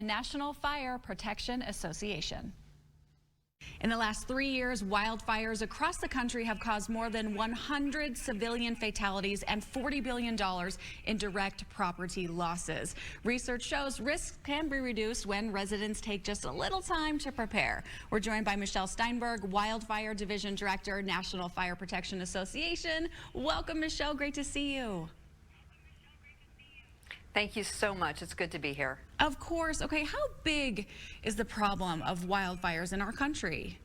National Fire Protection Association. In the last 3 years, wildfires across the country have caused more than 100 civilian fatalities and $40 billion in direct property losses. Research shows risks can be reduced when residents take just a little time to prepare. We're joined by Michele Steinberg, Wildfire Division Director, National Fire Protection Association. Welcome, Michele. Great to see you. Thank you so much. It's good to be here. Of course. Okay, how big is the problem of wildfires in our country?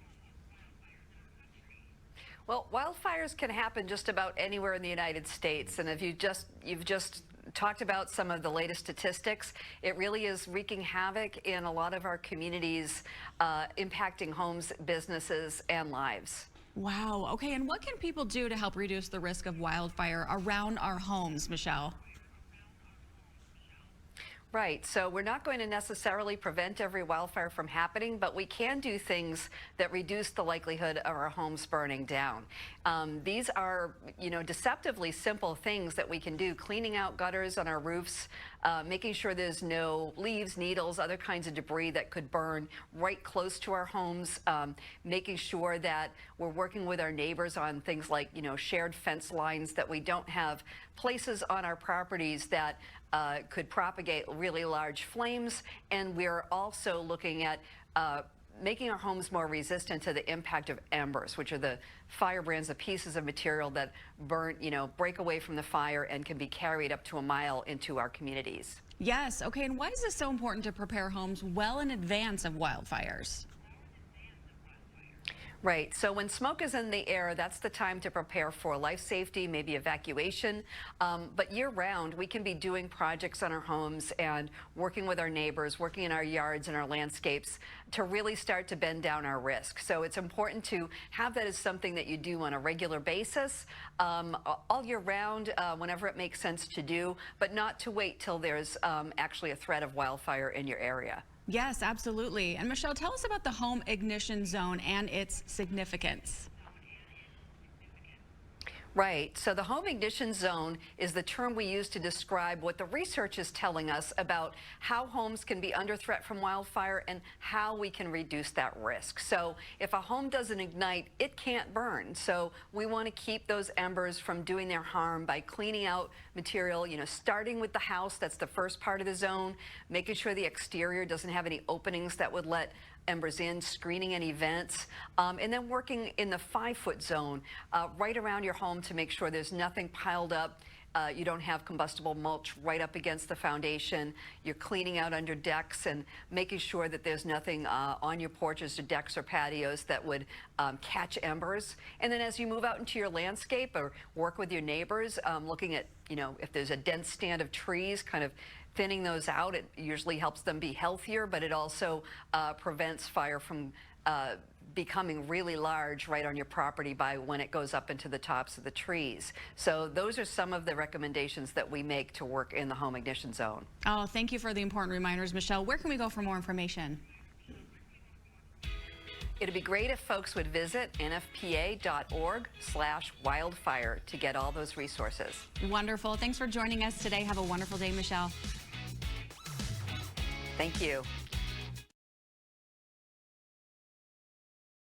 Well, wildfires can happen just about anywhere in the United States, and if you've just talked about some of the latest statistics, it really is wreaking havoc in a lot of our communities, impacting homes, businesses, and lives. Wow. Okay, and what can people do to help reduce the risk of wildfire around our homes, Michele? Right, so we're not going to necessarily prevent every wildfire from happening, but we can do things that reduce the likelihood of our homes burning down. These are, deceptively simple things that we can do. Cleaning out gutters on our roofs, making sure there's no leaves, needles, other kinds of debris that could burn right close to our homes, making sure that we're working with our neighbors on things like, shared fence lines, that we don't have places on our properties that could propagate really large flames, and we're also looking at making our homes more resistant to the impact of embers, which are the firebrands, the pieces of material that burn, break away from the fire and can be carried up to a mile into our communities. Yes. Okay. And why is this so important to prepare homes well in advance of wildfires? Right. So when smoke is in the air, that's the time to prepare for life safety, maybe evacuation. But year round, we can be doing projects on our homes and working with our neighbors, working in our yards and our landscapes to really start to bend down our risk. So it's important to have that as something that you do on a regular basis, all year round, whenever it makes sense to do, but not to wait till there's actually a threat of wildfire in your area. Yes, absolutely. And Michele, tell us about the home ignition zone and its significance. Right. So the home ignition zone is the term we use to describe what the research is telling us about how homes can be under threat from wildfire and how we can reduce that risk. So if a home doesn't ignite, it can't burn. So we want to keep those embers from doing their harm by cleaning out material, starting with the house. That's the first part of the zone, making sure the exterior doesn't have any openings that would let embers in, screening any vents, and then working in the 5-foot zone right around your home to make sure there's nothing piled up. You don't have combustible mulch right up against the foundation. You're cleaning out under decks and making sure that there's nothing on your porches or decks or patios that would catch embers. And then as you move out into your landscape or work with your neighbors, looking at, if there's a dense stand of trees, kind of thinning those out. It usually helps them be healthier, but it also prevents fire from becoming really large right on your property by when it goes up into the tops of the trees. So those are some of the recommendations that we make to work in the home ignition zone. Oh, thank you for the important reminders, Michele. Where can we go for more information? It'd be great if folks would visit nfpa.org/wildfire to get all those resources. Wonderful. Thanks for joining us today. Have a wonderful day, Michele. Thank you.